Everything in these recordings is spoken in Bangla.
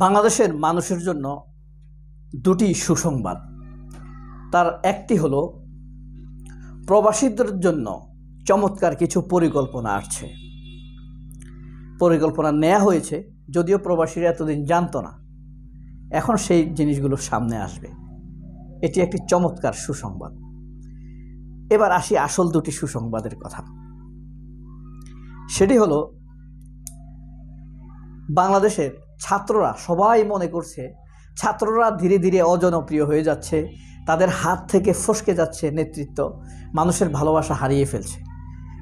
বাংলাদেশের মানুষের জন্য দুটি সুসংবাদ। তার একটি হলো প্রবাসীদের জন্য চমৎকার কিছু পরিকল্পনা আসছে। পরিকল্পনা নেওয়া হয়েছে, যদিও প্রবাসীরা এতদিন জানতো না, এখন সেই জিনিসগুলো সামনে আসবে। এটি একটি চমৎকার সুসংবাদ। এবার আসি আসল দুটি সুসংবাদের কথা। সেটি হলো, বাংলাদেশের ছাত্ররা সবাই মনে করছে ছাত্ররা ধীরে ধীরে অজনপ্রিয় হয়ে যাচ্ছে, তাদের হাত থেকে ফসকে যাচ্ছে নেতৃত্ব, মানুষের ভালোবাসা হারিয়ে ফেলছে।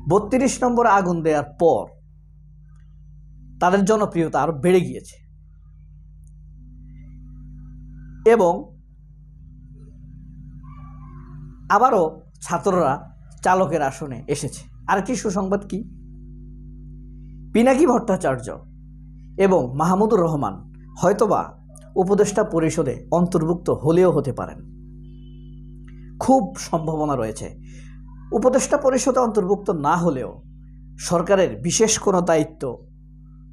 ৩২ নম্বরে আগুন দেওয়ার পর তাদের জনপ্রিয়তা আরও বেড়ে গিয়েছে এবং আবারও ছাত্ররা চালকের আসনে এসেছে। আরেকটি সুসংবাদ কি, পিনাকি ভট্টাচার্য এবং মাহমুদুর রহমান হয়তোবা উপদেষ্টা পরিষদে অন্তর্ভুক্ত হলেও হতে পারেন, খুব সম্ভাবনা রয়েছে। উপদেষ্টা পরিষদে অন্তর্ভুক্ত না হলেও সরকারের বিশেষ কোনো দায়িত্ব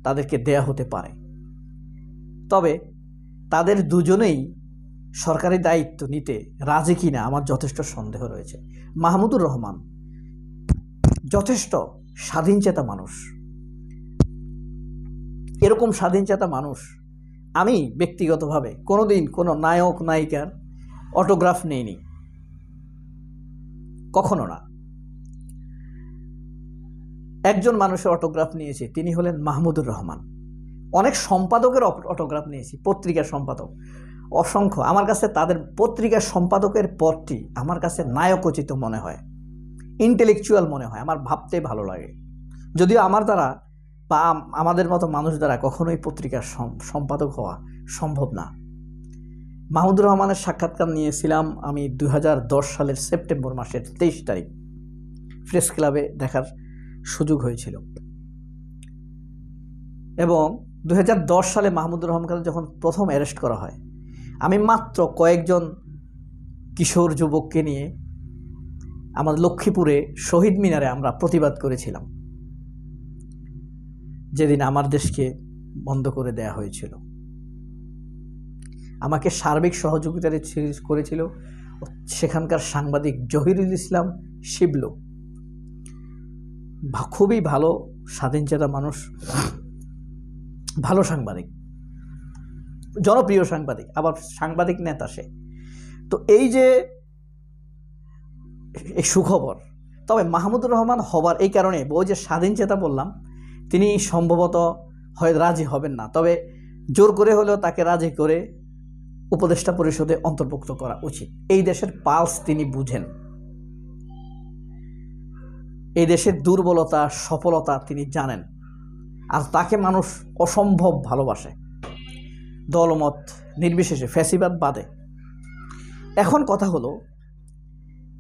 তাদেরকে দেয়া হতে পারে। তবে তাদের দুজনেই সরকারি দায়িত্ব নিতে রাজি কিনা আমার যথেষ্ট সন্দেহ রয়েছে। মাহমুদুর রহমান যথেষ্ট স্বাধীনচেতা মানুষ। এরকম স্বাধীনচেতা মানুষ আমি ব্যক্তিগতভাবে কোনোদিন কোনো নায়ক নায়িকার অটোগ্রাফ নেইনি, কখনো না। একজন মানুষের অটোগ্রাফ নিয়েছি, তিনি হলেন মাহমুদুর রহমান। অনেক সম্পাদকের অটোগ্রাফ নিয়েছি, পত্রিকার সম্পাদক অসংখ্য। আমার কাছে তাদের পত্রিকার সম্পাদকের পদটি আমার কাছে নায়কোচিত মনে হয়, ইন্টেলেকচুয়াল মনে হয়, আমার ভাবতে ভালো লাগে। যদিও আমার দ্বারা বা আমাদের মতো মানুষ দ্বারা কখনোই পত্রিকার সম্পাদক হওয়া সম্ভব না। মাহমুদুর রহমানের সাক্ষাৎকার নিয়েছিলাম আমি 2010 সালের সেপ্টেম্বর মাসের 23 তারিখ, প্রেস ক্লাবে দেখার সুযোগ হয়েছিল। এবং 2010 সালে মাহমুদুর রহমানকে যখন প্রথম অ্যারেস্ট করা হয়, আমি মাত্র কয়েকজন কিশোর যুবককে নিয়ে আমাদের লক্ষ্মীপুরে শহীদ মিনারে আমরা প্রতিবাদ করেছিলাম, যেদিন আমার দেশকে বন্ধ করে দেয়া হয়েছিল। আমাকে সার্বিক সহযোগিতা করেছিল সেখানকার সাংবাদিক জহিরুল ইসলাম শিবলু, খুবই ভালো স্বাধীনচেতা মানুষ, ভালো সাংবাদিক, জনপ্রিয় সাংবাদিক, আবার সাংবাদিক নেতা সে। তো এই যে এই সুখবর। তবে মাহমুদুর রহমান হবার এই কারণে, ওই যে স্বাধীনচেতা বললাম, তিনি সম্ভবত হয় রাজি হবেন না, তবে জোর করে হলেও তাকে রাজি করে উপদেষ্টা পরিষদে অন্তর্ভুক্ত করা উচিত। এই দেশের পালস তিনি বুঝেন, এই দেশের দুর্বলতা সফলতা তিনি জানেন, আর তাকে মানুষ অসম্ভব ভালোবাসে, দলমত নির্বিশেষে, ফ্যাসিবাদ বাদে। এখন কথা হলো,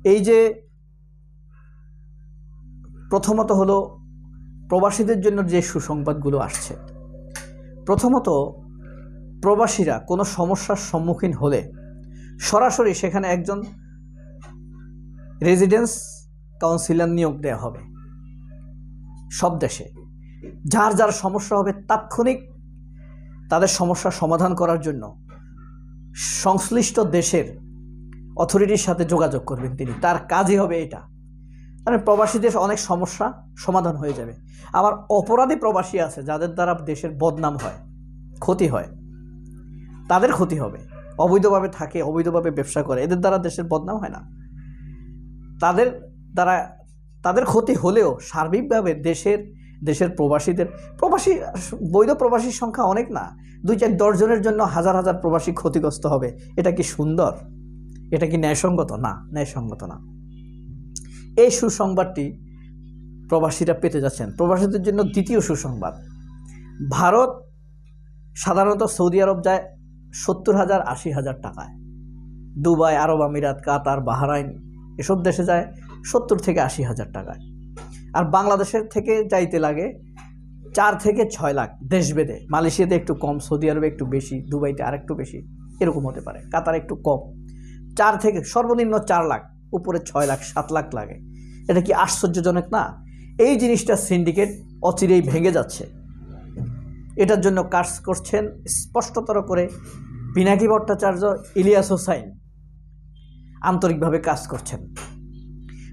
এই যে প্রথমত হলো প্রবাসীদের জন্য যে সুসংবাদগুলো আসছে। প্রথমত, প্রবাসীরা কোনো সমস্যার সম্মুখীন হলে সরাসরি সেখানে একজন রেজিডেন্স কাউন্সিলর নিয়োগ দেওয়া হবে। সব দেশে যার যার সমস্যা হবে তাৎক্ষণিক তাদের সমস্যার সমাধান করার জন্য সংশ্লিষ্ট দেশের অথরিটির সাথে যোগাযোগ করবেন তিনি, তার কাজই হবে এটা। মানে প্রবাসীদের অনেক সমস্যা সমাধান হয়ে যাবে। আবার অপরাধী প্রবাসী আছে যাদের দ্বারা দেশের বদনাম হয়, ক্ষতি হয়, তাদের ক্ষতি হবে। অবৈধভাবে থাকে, অবৈধভাবে ব্যবসা করে, এদের দ্বারা দেশের বদনাম হয় না, তাদের দ্বারা তাদের ক্ষতি হলেও সার্বিকভাবে দেশের বৈধ প্রবাসীর সংখ্যা অনেক না, 2-4-10 জনের জন্য হাজার হাজার প্রবাসী ক্ষতিগ্রস্ত হবে। এটা কি সুন্দর? এটা কি ন্যায়সঙ্গত? না, ন্যায়সঙ্গত না। এই সুসংবাদটি প্রবাসীরা পেতে যাচ্ছেন। প্রবাসীদের জন্য দ্বিতীয় সুসংবাদ, ভারত সাধারণত সৌদি আরব যায় 70,000 80,000 টাকায়, দুবাই, আরব আমিরাত, কাতার, বাহরাইন এসব দেশে যায় 70 থেকে 80,000 টাকায়। আর বাংলাদেশের থেকে যাইতে লাগে 4 থেকে 6 লাখ দেশভেদে। মালয়েশিয়াতে একটু কম, সৌদি আরবে একটু বেশি, দুবাইতে আরেকটু বেশি, এরকম হতে পারে, কাতার একটু কম। 4 থেকে সর্বনিম্ন 4 লাখ, উপরে 6 লাখ 7 লাখ লাগে। এটা কি আশ্চর্যজনক না? এই জিনিসটা সিন্ডিকেট অচিরেই ভেঙে যাচ্ছে। এটার জন্য কাজ করছেন স্পষ্টতর করে পিনাকি ভট্টাচার্য, ইলিয়াস হোসাইন আন্তরিকভাবে কাজ করছেন।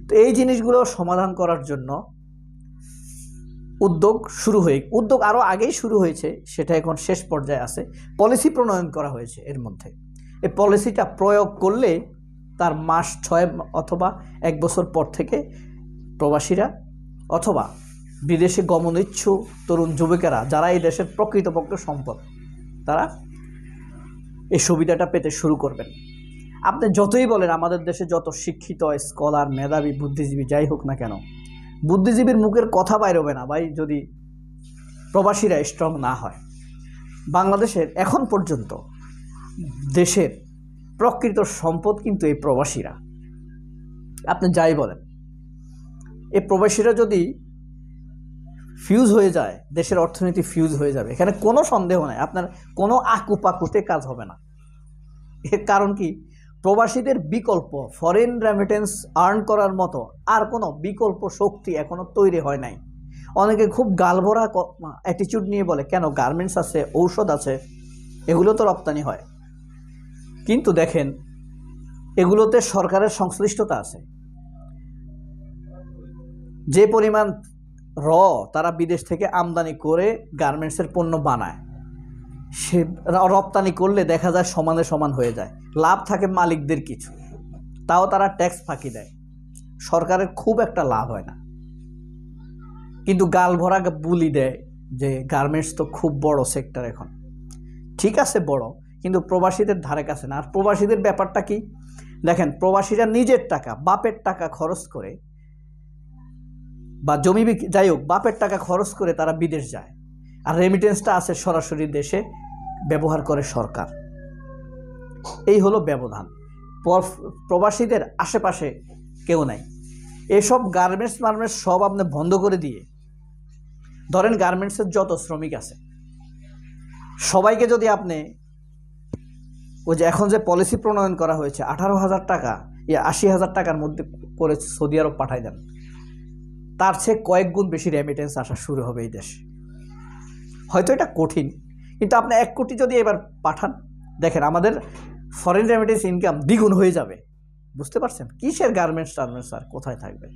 তো এই জিনিসগুলো সমাধান করার জন্য উদ্যোগ আরও আগেই শুরু হয়েছে, সেটা এখন শেষ পর্যায়ে আছে। পলিসি প্রণয়ন করা হয়েছে। এর মধ্যে এই পলিসিটা প্রয়োগ করলে তার মাস 6 অথবা 1 বছর পর থেকে প্রবাসীরা অথবা বিদেশে গমনেচ্ছু তরুণ যুবকেরা যারা এই দেশের প্রকৃতপক্ষে সম্পদ, তারা এই সুবিধাটা পেতে শুরু করবেন। আপনি যতই বলেন আমাদের দেশে যত শিক্ষিত স্কলার, মেধাবী, বুদ্ধিজীবী যাই হোক না কেন, বুদ্ধিজীবীর মুখের কথা বাইর হবে না ভাই যদি প্রবাসীরা স্ট্রং না হয়। বাংলাদেশের এখন পর্যন্ত দেশের প্রকৃত সম্পদ কিন্তু এই প্রবাসীরা। আপনি যাই বলেন, এই প্রবাসীরা যদি ফিউজ হয়ে যায়, দেশের অর্থনীতি ফিউজ হয়ে যাবে, এখানে কোনো সন্দেহ নাই। আপনার কোনো আকুপাকুতে কাজ হবে না। এর কারণ কি, প্রবাসীদের বিকল্প ফরেন রেমিটেন্স আর্ন করার মতো আর কোনো বিকল্প শক্তি এখনও তৈরি হয় নাই। অনেকে খুব গালভরা অ্যাটিটিউড নিয়ে বলে, কেন গার্মেন্টস আছে, ঔষধ আছে, এগুলো তো রপ্তানি হয়। কিন্তু দেখেন, এগুলোতে সরকারের সংশ্লিষ্টতা আছে। যে পরিমাণ তারা বিদেশ থেকে আমদানি করে গার্মেন্টসের পণ্য বানায়, সে রপ্তানি করলে দেখা যায় সমানে সমান হয়ে যায়। লাভ থাকে মালিকদের কিছু, তাও তারা ট্যাক্স ফাঁকি দেয়, সরকারের খুব একটা লাভ হয় না। কিন্তু গাল ভরা বুলি দেয় যে গার্মেন্টস তো খুব বড় সেক্টর। এখন ঠিক আছে বড়, কিন্তু প্রবাসীদের ধারে কাছে না। আর প্রবাসীদের ব্যাপারটা কি দেখেন, প্রবাসীরা নিজের টাকা, বাপের টাকা খরচ করে, বা জমি যাই হোক, বাপের টাকা খরচ করে তারা বিদেশ যায়, আর রেমিটেন্সটা আছে সরাসরি দেশে ব্যবহার করে সরকার। এই হলো ব্যবধান। প্রবাসীদের আশেপাশে কেউ নাই। এসব গার্মেন্টস সব আপনি বন্ধ করে দিয়ে, ধরেন গার্মেন্টসের যত শ্রমিক আছে সবাইকে যদি আপনি ওই যে এখন যে পলিসি প্রণয়ন করা হয়েছে 18,000 টাকা, 80,000 টাকার মধ্যে করে সৌদি আরব পাঠাই দেন, তার চেয়ে কয়েক গুণ বেশি রেমিটেন্স আসা শুরু হবে এই দেশে। হয়তো এটা কঠিন, কিন্তু আপনি 1 কোটি যদি এবার পাঠান, দেখেন আমাদের ফরেন রেমিটেন্স ইনকাম দ্বিগুণ হয়ে যাবে। বুঝতে পারছেন? কিসের গার্মেন্টস আর কোথায় থাকবে?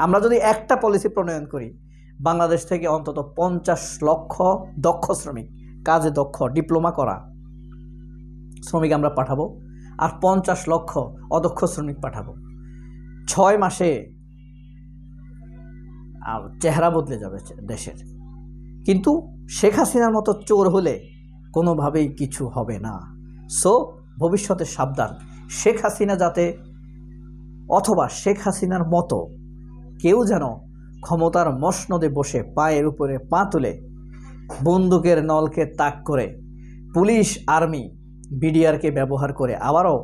আমরা যদি একটা পলিসি প্রণয়ন করি, বাংলাদেশ থেকে অন্তত 50 লক্ষ দক্ষ শ্রমিক, কাজে দক্ষ, ডিপ্লোমা করা শ্রমিক আমরা পাঠাবো, আর 50 লক্ষ অদক্ষ শ্রমিক পাঠাবো। 6 মাসে চেহারা বদলে যাবে দেশের। কিন্তু শেখ হাসিনার মতো চোর হলে কোনোভাবেই কিছু হবে না। সো ভবিষ্যতে সাবধান। শেখ হাসিনা যাতে, অথবা শেখ হাসিনার মতো কেউ যেন ক্ষমতার মসনদে বসে পায়ের উপরে পা তুলে বন্দুকের নলকে তাক করে পুলিশ, আর্মি, বিডিআরকে ব্যবহার করে আবারও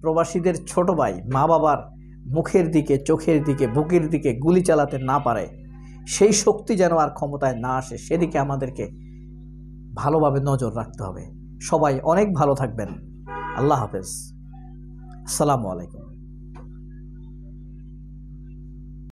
প্রবাসীদের ছোট ভাই, মা বাবার মুখের দিকে, চোখের দিকে, বুকের দিকে গুলি চালাতে না পারে, সেই শক্তি যেন আর ক্ষমতায় না আসে, সেদিকে আমাদেরকে ভালোভাবে নজর রাখতে হবে। সবাই অনেক ভালো থাকবেন। আল্লাহ হাফেজ। আসসালামু আলাইকুম।